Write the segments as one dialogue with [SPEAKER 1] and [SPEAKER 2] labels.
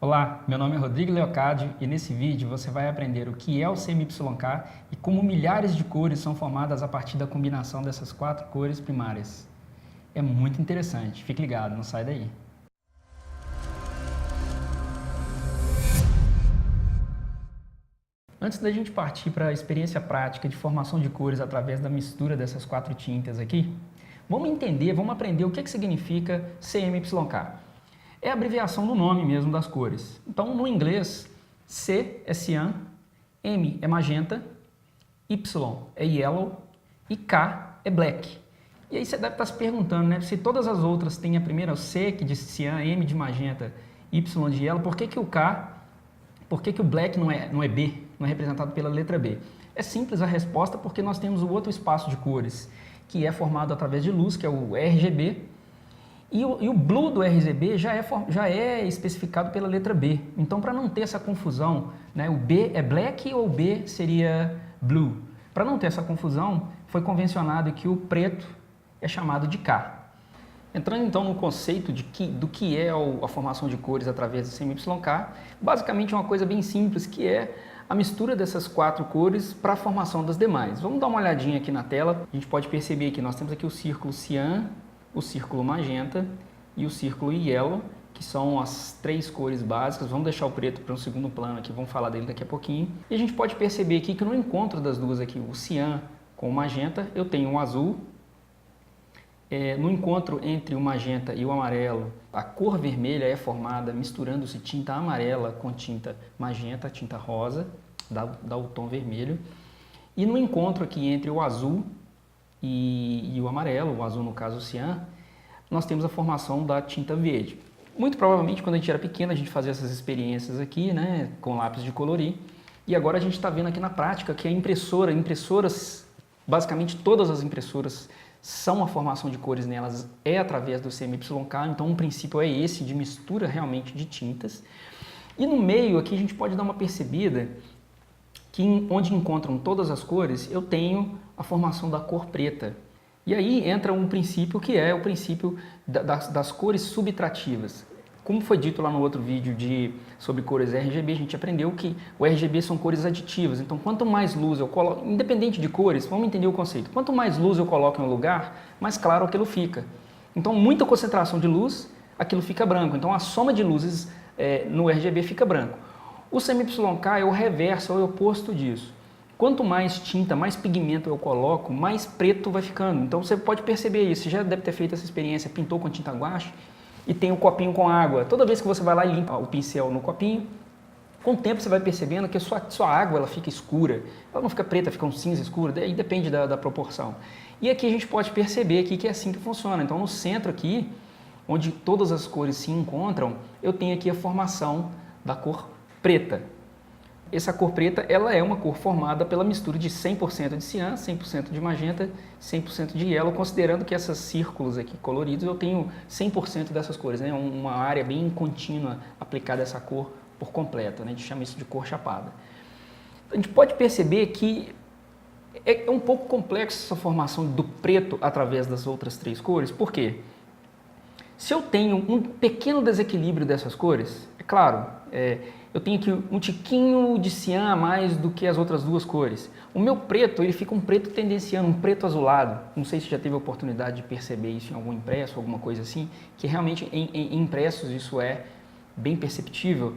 [SPEAKER 1] Olá, meu nome é Rodrigo Leocádio e nesse vídeo você vai aprender o que é o CMYK e como milhares de cores são formadas a partir da combinação dessas 4 cores primárias. É muito interessante, fique ligado, não sai daí. Antes da gente partir para a experiência prática de formação de cores através da mistura dessas 4 tintas aqui, vamos aprender o que significa CMYK. É a abreviação do nome mesmo das cores. Então, no inglês, C é cyan, M é magenta, Y é yellow e K é black. E aí você deve estar se perguntando, né? Se todas as outras têm a primeira C, que de cyan, M de magenta, Y de yellow, por que o K, por que o black não é B, não é representado pela letra B? É simples a resposta porque nós temos o outro espaço de cores, que é formado através de luz, que é o RGB, e o blue do RGB já é especificado pela letra B. Então, para não ter essa confusão, né, o B é black ou o B seria blue? Para não ter essa confusão, foi convencionado que o preto é chamado de K. Entrando então no conceito do que é a formação de cores através do CMYK, basicamente é uma coisa bem simples, que é a mistura dessas 4 cores para a formação das demais. Vamos dar uma olhadinha aqui na tela. A gente pode perceber que nós temos aqui o círculo cyan, o círculo magenta e o círculo yellow, que são as 3 cores básicas. Vamos deixar o preto para um segundo plano aqui, vamos falar dele daqui a pouquinho. E a gente pode perceber aqui que no encontro das duas aqui, o cyan com o magenta, eu tenho um azul. No encontro entre o magenta e o amarelo, a cor vermelha é formada misturando-se tinta amarela com tinta magenta, tinta rosa, dá o tom vermelho. E no encontro aqui entre o azul e o amarelo, o azul no caso o cyan, nós temos a formação da tinta verde. Muito provavelmente quando a gente era pequeno a gente fazia essas experiências aqui, né, com lápis de colorir, e agora a gente está vendo aqui na prática que a impressoras, basicamente todas as impressoras são a formação de cores nelas é através do CMYK, então o princípio é esse de mistura realmente de tintas. E no meio aqui a gente pode dar uma percebida que onde encontram todas as cores, eu tenho a formação da cor preta. E aí entra um princípio que é o princípio das cores subtrativas. Como foi dito lá no outro vídeo sobre cores RGB, a gente aprendeu que o RGB são cores aditivas. Então, quanto mais luz eu coloco, independente de cores, vamos entender o conceito. Quanto mais luz eu coloco em um lugar, mais claro aquilo fica. Então, muita concentração de luz, aquilo fica branco. Então, a soma de luzes no RGB fica branco. O CMYK é o reverso, é o oposto disso. Quanto mais tinta, mais pigmento eu coloco, mais preto vai ficando. Então você pode perceber isso, você já deve ter feito essa experiência, pintou com tinta guache e tem o copinho com água. Toda vez que você vai lá e limpa o pincel no copinho, com o tempo você vai percebendo que a sua água ela fica escura. Ela não fica preta, fica um cinza escuro, daí depende da proporção. E aqui a gente pode perceber aqui que é assim que funciona. Então no centro aqui, onde todas as cores se encontram, eu tenho aqui a formação da cor preta. Essa cor preta ela é uma cor formada pela mistura de 100% de cyan, 100% de magenta, 100% de yellow, considerando que esses círculos aqui coloridos eu tenho 100% dessas cores, né? Uma área bem contínua aplicada a essa cor por completo, né? A gente chama isso de cor chapada. A gente pode perceber que é um pouco complexo essa formação do preto através das outras 3 cores, por quê? Se eu tenho um pequeno desequilíbrio dessas cores, é claro, eu tenho aqui um tiquinho de cyan a mais do que as outras 2 cores. O meu preto, ele fica um preto tendenciando, um preto azulado. Não sei se já teve a oportunidade de perceber isso em algum impresso, alguma coisa assim, que realmente em impressos isso é bem perceptível.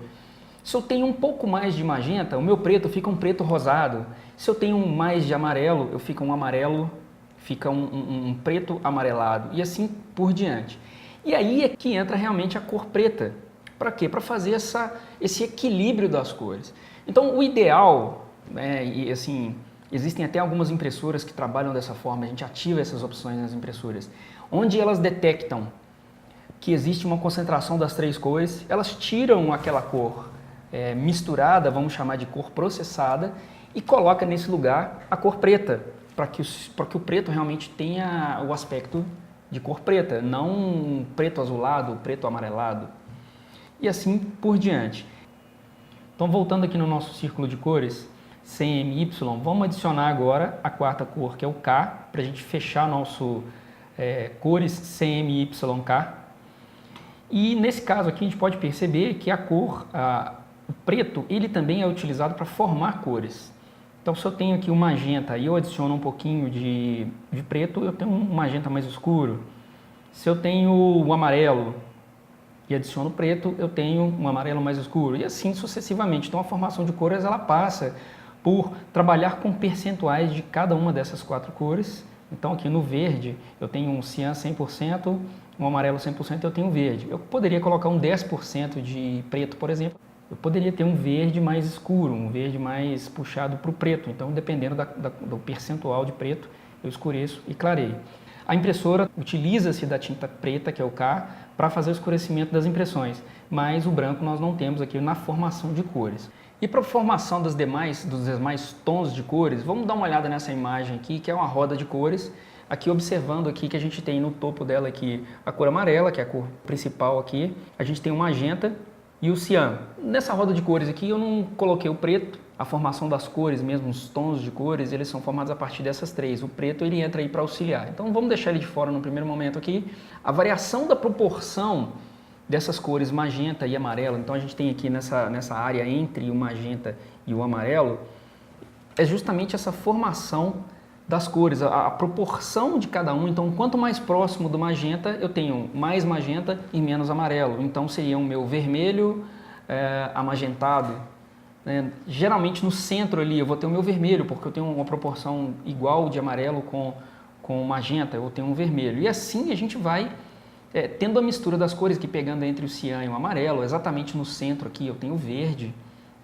[SPEAKER 1] Se eu tenho um pouco mais de magenta, o meu preto fica um preto rosado. Se eu tenho mais de amarelo, eu fico um amarelo, fica um preto amarelado e assim por diante. E aí é que entra realmente a cor preta. Para quê? Para fazer esse equilíbrio das cores. Então, o ideal, né, e assim, existem até algumas impressoras que trabalham dessa forma, a gente ativa essas opções nas impressoras, onde elas detectam que existe uma concentração das 3 cores, elas tiram aquela cor misturada, vamos chamar de cor processada, e colocam nesse lugar a cor preta, para que o preto realmente tenha o aspecto de cor preta, não um preto azulado, preto amarelado. E assim por diante. Então, voltando aqui no nosso círculo de cores, CMY, vamos adicionar agora a 4ª cor, que é o K, para a gente fechar nosso cores CMYK. E nesse caso aqui a gente pode perceber que a cor, o preto, ele também é utilizado para formar cores. Então se eu tenho aqui o magenta e eu adiciono um pouquinho de preto, eu tenho um magenta mais escuro. Se eu tenho o amarelo e adiciono preto, eu tenho um amarelo mais escuro. E assim sucessivamente. Então a formação de cores ela passa por trabalhar com percentuais de cada uma dessas 4 cores. Então aqui no verde eu tenho um cian 100%, um amarelo 100%, eu tenho verde. Eu poderia colocar um 10% de preto, por exemplo. Eu poderia ter um verde mais escuro, um verde mais puxado para o preto. Então, dependendo do percentual de preto, eu escureço e clareio. A impressora utiliza-se da tinta preta, que é o K, para fazer o escurecimento das impressões, mas o branco nós não temos aqui na formação de cores. E para a formação dos demais tons de cores, vamos dar uma olhada nessa imagem aqui, que é uma roda de cores. Aqui observando aqui que a gente tem no topo dela aqui a cor amarela, que é a cor principal aqui. A gente tem o magenta e o cian. Nessa roda de cores aqui eu não coloquei o preto. A formação das cores mesmo, os tons de cores, eles são formados a partir dessas 3. O preto ele entra aí para auxiliar. Então vamos deixar ele de fora no primeiro momento aqui. A variação da proporção dessas cores magenta e amarelo, então a gente tem aqui nessa área entre o magenta e o amarelo, é justamente essa formação das cores, a proporção de cada um. Então quanto mais próximo do magenta, eu tenho mais magenta e menos amarelo. Então seria o meu vermelho amagentado. Geralmente no centro ali eu vou ter o meu vermelho, porque eu tenho uma proporção igual de amarelo com magenta, eu tenho um vermelho. E assim a gente vai tendo a mistura das cores, que pegando entre o cian e o amarelo, exatamente no centro aqui eu tenho o verde,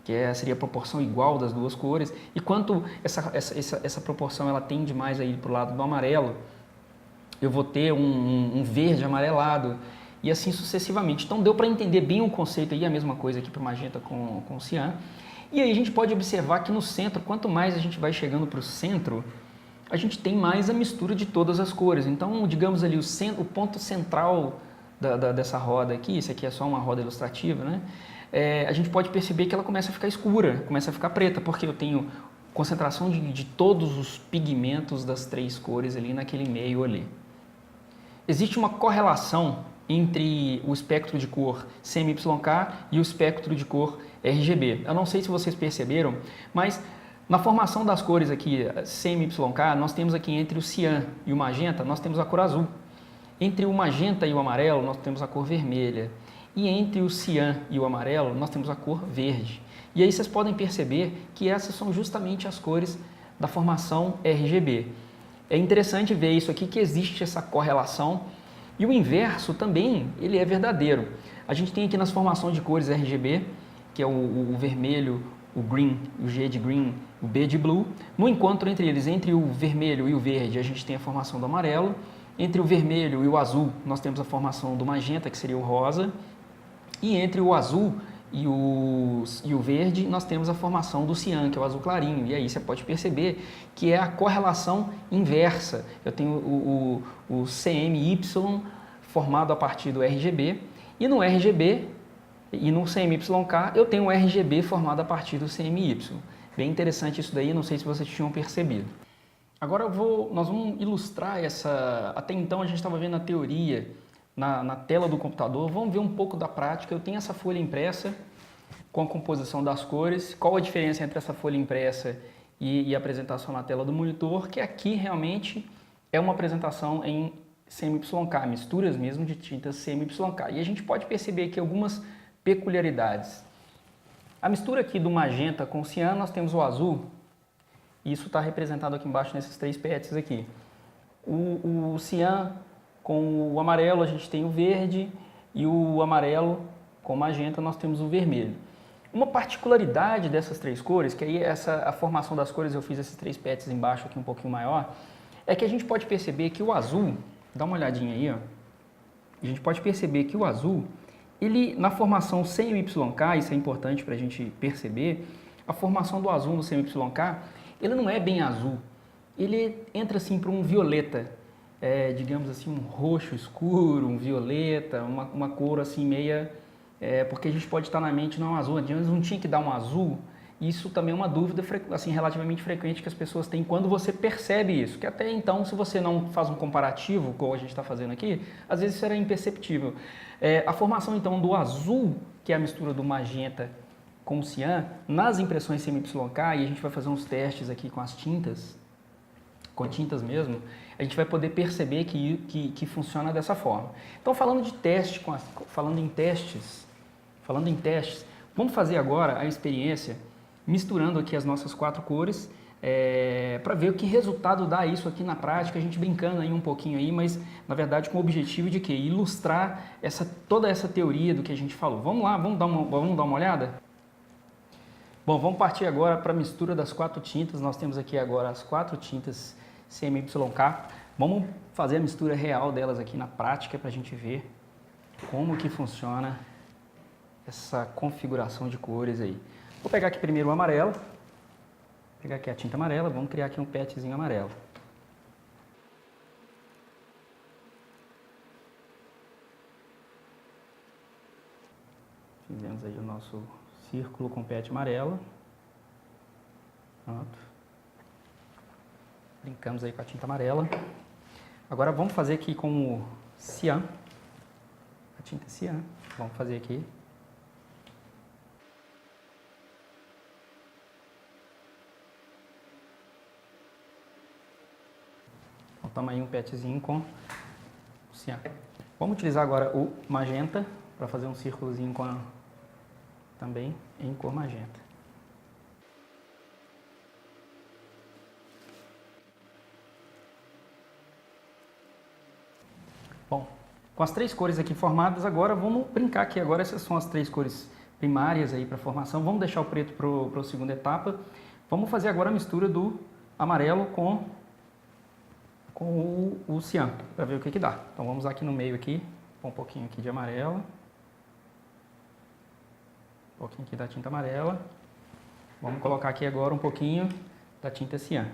[SPEAKER 1] que seria a proporção igual das duas cores. E quanto essa proporção ela tende mais aí para o lado do amarelo, eu vou ter um verde amarelado. E assim sucessivamente. Então deu para entender bem o conceito aí, a mesma coisa aqui para o magenta com o cian. E aí a gente pode observar que no centro, quanto mais a gente vai chegando para o centro, a gente tem mais a mistura de todas as cores. Então, digamos ali, o ponto central dessa roda aqui, isso aqui é só uma roda ilustrativa, né? A gente pode perceber que ela começa a ficar escura, começa a ficar preta, porque eu tenho concentração de todos os pigmentos das 3 cores ali naquele meio ali. Existe uma correlação entre o espectro de cor CMYK e o espectro de cor RGB. Eu não sei se vocês perceberam, mas na formação das cores aqui CMYK, nós temos aqui entre o cian e o magenta, nós temos a cor azul. Entre o magenta e o amarelo, nós temos a cor vermelha. E entre o cian e o amarelo, nós temos a cor verde. E aí vocês podem perceber que essas são justamente as cores da formação RGB. É interessante ver isso aqui, que existe essa correlação. E o inverso também, ele é verdadeiro. A gente tem aqui nas formações de cores RGB, que é o vermelho, o green, o G de green, o B de blue. No encontro entre eles, entre o vermelho e o verde, a gente tem a formação do amarelo. Entre o vermelho e o azul, nós temos a formação do magenta, que seria o rosa. E entre o azul e o verde, nós temos a formação do cian, que é o azul clarinho. E aí você pode perceber que é a correlação inversa. Eu tenho o CMY formado a partir do RGB, e no RGB e no CMYK eu tenho o RGB formado a partir do CMY. Bem interessante isso daí, não sei se vocês tinham percebido. Agora nós vamos ilustrar até então a gente estava vendo a teoria na tela do computador, vamos ver um pouco da prática. Eu tenho essa folha impressa com a composição das cores. Qual a diferença entre essa folha impressa e a apresentação na tela do monitor? Que aqui realmente é uma apresentação em CMYK, misturas mesmo de tintas CMYK. E a gente pode perceber aqui algumas peculiaridades. A mistura aqui do magenta com o cian, nós temos o azul, e isso está representado aqui embaixo nesses 3 pets aqui. O cian com o amarelo a gente tem o verde, e o amarelo com o magenta nós temos o vermelho. Uma particularidade dessas 3 cores, que aí a formação das cores eu fiz esses 3 pets embaixo aqui um pouquinho maior, é que a gente pode perceber que o azul, dá uma olhadinha aí, ó, a gente pode perceber que o azul, ele na formação CMYK, isso é importante para a gente perceber, a formação do azul no CMYK, ele não é bem azul, ele entra assim para um violeta, digamos assim, um roxo escuro, um violeta, uma cor assim meia, porque a gente pode estar na mente, não, azul, não tinha que dar um azul, Isso também é uma dúvida assim, relativamente frequente que as pessoas têm quando você percebe isso, que até então, se você não faz um comparativo, como a gente está fazendo aqui, às vezes isso era imperceptível. A formação, então, do azul, que é a mistura do magenta com o cian, nas impressões CMYK, e a gente vai fazer uns testes aqui com as tintas, com tintas mesmo, a gente vai poder perceber que funciona dessa forma. Então, falando de teste, falando em testes, vamos fazer agora a experiência misturando aqui as nossas 4 cores para ver o que resultado dá isso aqui na prática, a gente brincando aí um pouquinho aí, mas na verdade com o objetivo de quê? Ilustrar toda essa teoria do que a gente falou. Vamos lá, vamos dar uma olhada? Bom, vamos partir agora para a mistura das 4 tintas. Nós temos aqui agora as 4 tintas CMYK. Vamos fazer a mistura real delas aqui na prática para a gente ver como que funciona essa configuração de cores aí. Vou pegar aqui primeiro o amarelo, vou pegar aqui a tinta amarela, vamos criar aqui um petzinho amarelo. Fizemos aí o nosso círculo com pet amarelo. Pronto. Brincamos aí com a tinta amarela. Agora vamos fazer aqui com o cian, a tinta cian. Vamos fazer aqui. Toma aí um petzinho com o cian. Vamos utilizar agora o magenta para fazer um círculozinho também em cor magenta. Bom, com as 3 cores aqui formadas, agora vamos brincar aqui. Agora essas são as 3 cores primárias aí para a formação. Vamos deixar o preto para a segunda etapa. Vamos fazer agora a mistura do amarelo com o cian, para ver o que dá. Então vamos aqui no meio aqui, pôr um pouquinho aqui de amarelo, um pouquinho aqui da tinta amarela. Vamos colocar aqui agora um pouquinho da tinta cian.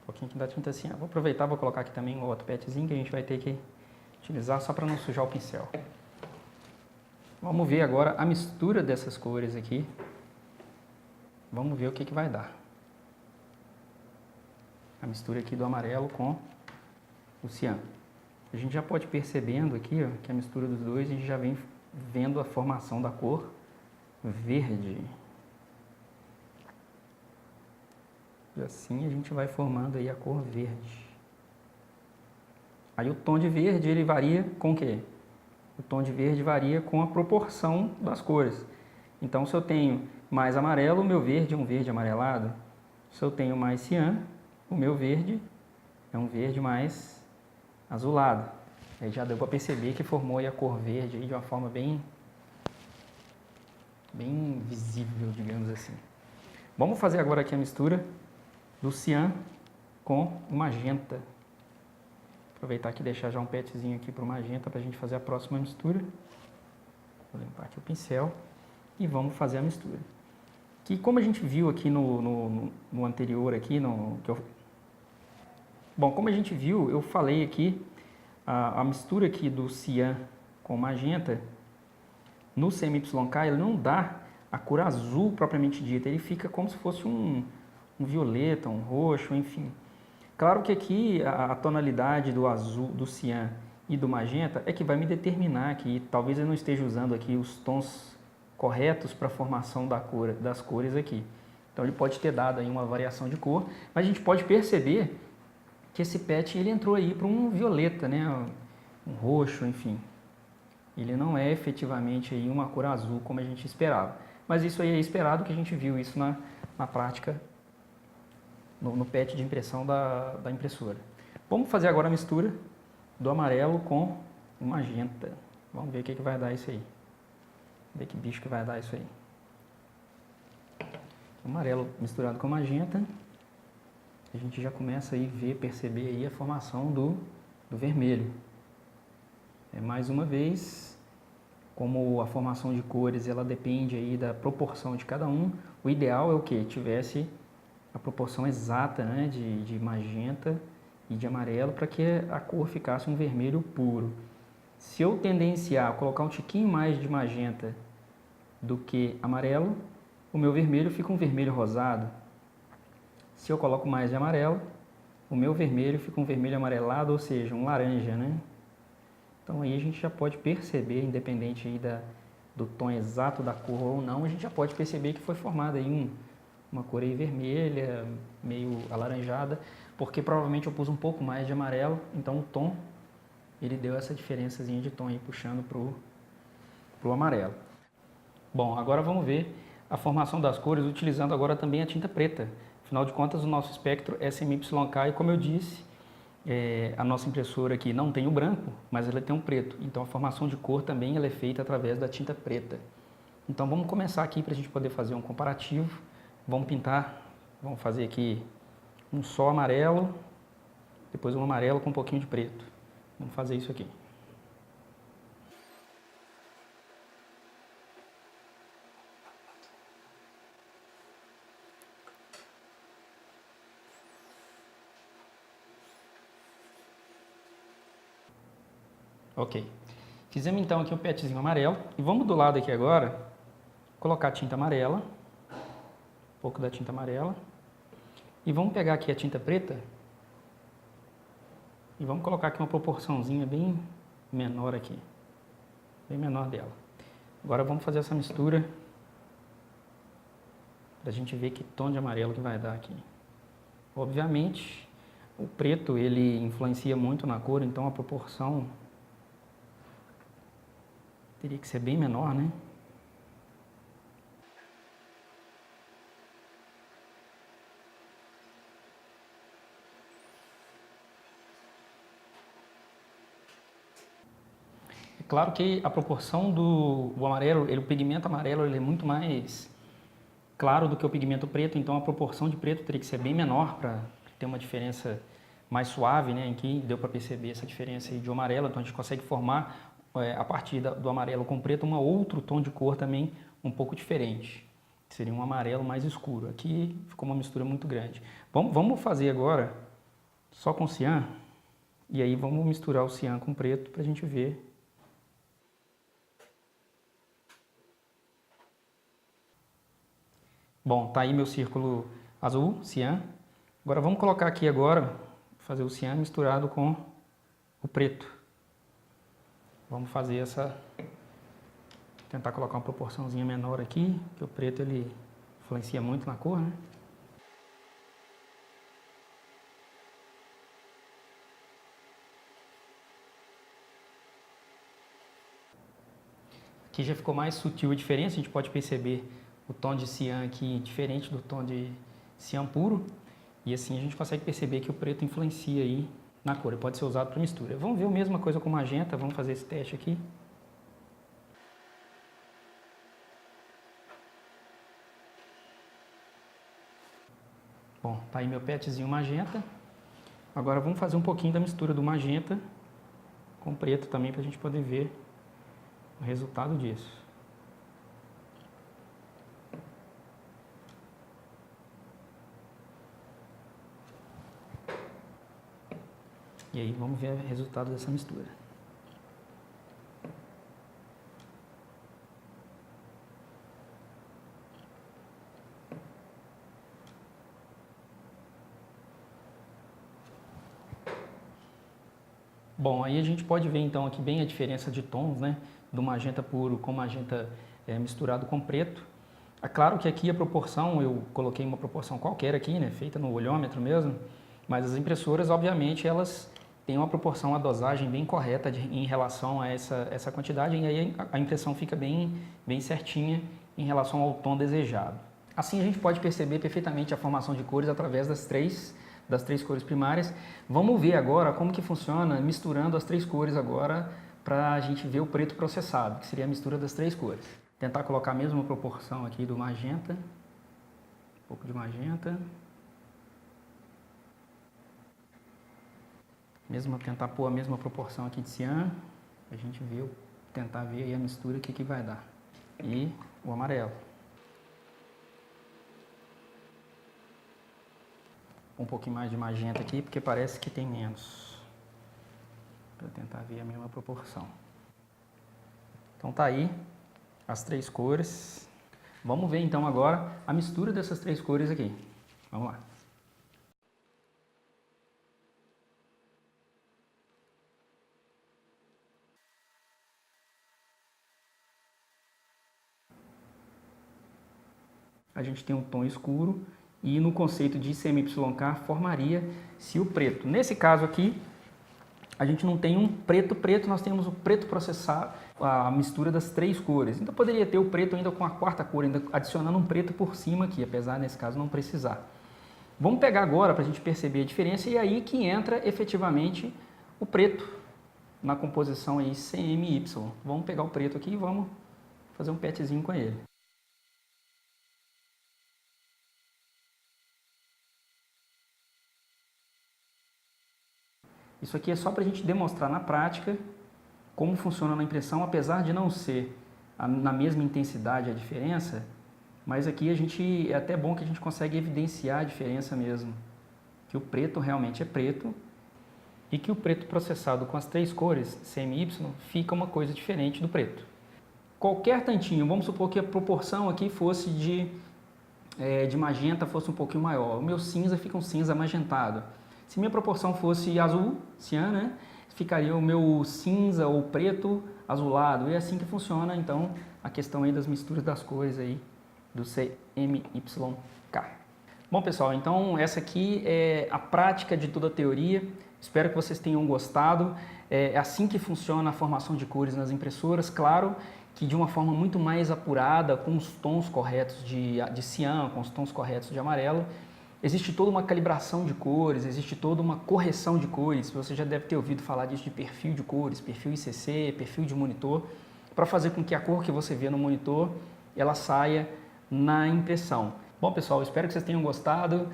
[SPEAKER 1] Um pouquinho aqui da tinta cian. Vou aproveitar, vou colocar aqui também um outro petzinho que a gente vai ter que utilizar só para não sujar o pincel. Vamos ver agora a mistura dessas cores aqui. Vamos ver o que vai dar. A mistura aqui do amarelo com o cian. A gente já pode ir percebendo aqui, ó, que a mistura dos dois, a gente já vem vendo a formação da cor verde. E assim a gente vai formando aí a cor verde. Aí o tom de verde, ele varia com o quê? O tom de verde varia com a proporção das cores. Então, se eu tenho mais amarelo, o meu verde é um verde amarelado. Se eu tenho mais cian, o meu verde é um verde mais azulado. Aí já deu para perceber que formou aí a cor verde aí de uma forma bem visível, digamos assim. Vamos fazer agora aqui a mistura do cian com o magenta. Aproveitar aqui e deixar já um petzinho aqui para o magenta para a gente fazer a próxima mistura. Vou limpar aqui o pincel e vamos fazer a mistura. Que como a gente viu aqui no anterior aqui, bom, como a gente viu, eu falei aqui, a mistura aqui do cian com magenta, no CMYK, ele não dá a cor azul propriamente dita, ele fica como se fosse um violeta, um roxo, enfim. Claro que aqui a tonalidade do azul, do cian e do magenta é que vai me determinar que talvez eu não esteja usando aqui os tons corretos para a formação das cores aqui. Então ele pode ter dado aí uma variação de cor, mas a gente pode perceber que esse pet ele entrou aí para um violeta, né? Um roxo, enfim. Ele não é efetivamente aí uma cor azul como a gente esperava. Mas isso aí é esperado, que a gente viu isso na prática, no pet de impressão da impressora. Vamos fazer agora a mistura do amarelo com o magenta. Vamos ver o que vai dar isso aí. Ver que bicho que vai dar isso aí. O amarelo misturado com magenta, a gente já começa aí perceber aí a formação do vermelho. Mais uma vez, como a formação de cores ela depende aí da proporção de cada um, o ideal é o que? Tivesse a proporção exata, né, de magenta e de amarelo para que a cor ficasse um vermelho puro. Se eu tendenciar a colocar um tiquinho mais de magenta do que amarelo, o meu vermelho fica um vermelho rosado. Se eu coloco mais de amarelo, o meu vermelho fica um vermelho amarelado, ou seja, um laranja, né? Então aí a gente já pode perceber, independente aí do tom exato da cor ou não, a gente já pode perceber que foi formada aí uma cor aí vermelha, meio alaranjada, porque provavelmente eu pus um pouco mais de amarelo, então o tom, ele deu essa diferençazinha de tom aí, puxando pro amarelo. Bom, agora vamos ver a formação das cores utilizando agora também a tinta preta. Afinal de contas, o nosso espectro é CMYK e, como eu disse, a nossa impressora aqui não tem o branco, mas ela tem um preto. Então a formação de cor também ela é feita através da tinta preta. Então vamos começar aqui para a gente poder fazer um comparativo. Vamos pintar, vamos fazer aqui um só amarelo, depois um amarelo com um pouquinho de preto. Vamos fazer isso aqui. Ok. Fizemos então aqui o petzinho amarelo e vamos do lado aqui agora colocar a tinta amarela, um pouco da tinta amarela, e vamos pegar aqui a tinta preta e vamos colocar aqui uma proporçãozinha bem menor aqui, bem menor dela. Agora vamos fazer essa mistura para a gente ver que tom de amarelo que vai dar aqui. Obviamente, o preto ele influencia muito na cor, então a proporção teria que ser bem menor, né? É claro que a proporção do amarelo, o pigmento amarelo, ele é muito mais claro do que o pigmento preto, então a proporção de preto teria que ser bem menor para ter uma diferença mais suave, né? Em que deu para perceber essa diferença aí de amarelo, então a gente consegue formar a partir do amarelo com preto um outro tom de cor também um pouco diferente. Seria um amarelo mais escuro. Aqui ficou uma mistura muito grande. Vamos fazer agora só com cian, e aí vamos misturar o cian com preto para a gente ver. Bom, tá aí meu círculo azul, cian. Agora vamos colocar aqui agora, fazer o cian misturado com o preto. Vamos fazer tentar colocar uma proporçãozinha menor aqui, que o preto ele influencia muito na cor, né? Aqui já ficou mais sutil a diferença, a gente pode perceber o tom de cian aqui diferente do tom de cian puro. E assim a gente consegue perceber que o preto influencia aí na cor, ele pode ser usado para mistura. Vamos ver a mesma coisa com magenta, vamos fazer esse teste aqui. Bom, tá aí meu petzinho magenta. Agora vamos fazer um pouquinho da mistura do magenta com preto também para a gente poder ver o resultado disso. E aí vamos ver o resultado dessa mistura. Bom, aí a gente pode ver então aqui bem a diferença de tons, né? Do magenta puro com magenta misturado com preto. É claro que aqui a proporção, eu coloquei uma proporção qualquer aqui, né? Feita no olhômetro mesmo, mas as impressoras, obviamente, elas têm uma proporção, a dosagem bem correta em relação a essa quantidade, e aí a impressão fica bem certinha em relação ao tom desejado. Assim a gente pode perceber perfeitamente a formação de cores através das três cores primárias. Vamos ver agora como que funciona misturando as três cores agora para a gente ver o preto processado, que seria a mistura das três cores. Tentar colocar a mesma proporção aqui do magenta, um pouco de magenta. Tentar pôr a mesma proporção aqui de cian, a gente tentar ver aí a mistura que vai dar. E o amarelo. Um pouquinho mais de magenta aqui, porque parece que tem menos. para tentar ver a mesma proporção. Então tá aí as 3 cores. Vamos ver então agora a mistura dessas 3 cores aqui. Vamos lá. A gente tem um tom escuro e no conceito de CMYK formaria se o preto. Nesse caso aqui, a gente não tem um preto, nós temos o preto processado, a mistura das 3 cores. Então poderia ter o preto ainda com a 4ª cor, ainda adicionando um preto por cima aqui, apesar nesse caso não precisar. Vamos pegar agora para a gente perceber a diferença e aí que entra efetivamente o preto na composição aí CMY. Vamos pegar o preto aqui e vamos fazer um petzinho com ele. Isso aqui é só para a gente demonstrar na prática como funciona na impressão, apesar de não ser na mesma intensidade a diferença, mas aqui é até bom que a gente consegue evidenciar a diferença mesmo, que o preto realmente é preto e que o preto processado com as 3 cores, CMY, fica uma coisa diferente do preto. Qualquer tantinho, vamos supor que a proporção aqui fosse de magenta fosse um pouquinho maior, o meu cinza fica um cinza magentado. Se minha proporção fosse azul, cian, né, ficaria o meu cinza ou preto azulado. E é assim que funciona, então, a questão aí das misturas das cores aí do CMYK. Bom, pessoal, então essa aqui é a prática de toda a teoria. Espero que vocês tenham gostado. É assim que funciona a formação de cores nas impressoras. Claro que de uma forma muito mais apurada, com os tons corretos de cian, com os tons corretos de amarelo. Existe toda uma calibração de cores, existe toda uma correção de cores. Você já deve ter ouvido falar disso de perfil de cores, perfil ICC, perfil de monitor, para fazer com que a cor que você vê no monitor, ela saia na impressão. Bom, pessoal, espero que vocês tenham gostado.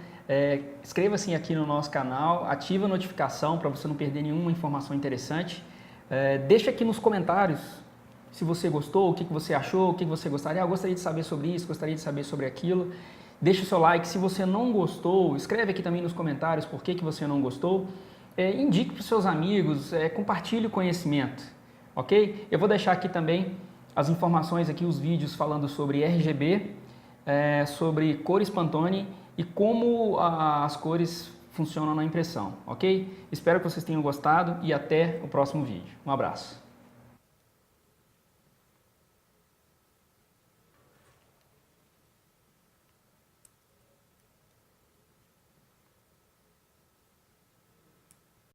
[SPEAKER 1] Inscreva-se aqui no nosso canal, ative a notificação para você não perder nenhuma informação interessante. Deixa aqui nos comentários se você gostou, o que você achou, o que você gostaria. Eu gostaria de saber sobre isso, gostaria de saber sobre aquilo. Deixe o seu like. Se você não gostou, escreve aqui também nos comentários por que você não gostou. Indique para os seus amigos, compartilhe o conhecimento, ok? Eu vou deixar aqui também as informações, aqui os vídeos falando sobre RGB, sobre cores Pantone e como as cores funcionam na impressão, ok? Espero que vocês tenham gostado e até o próximo vídeo. Um abraço.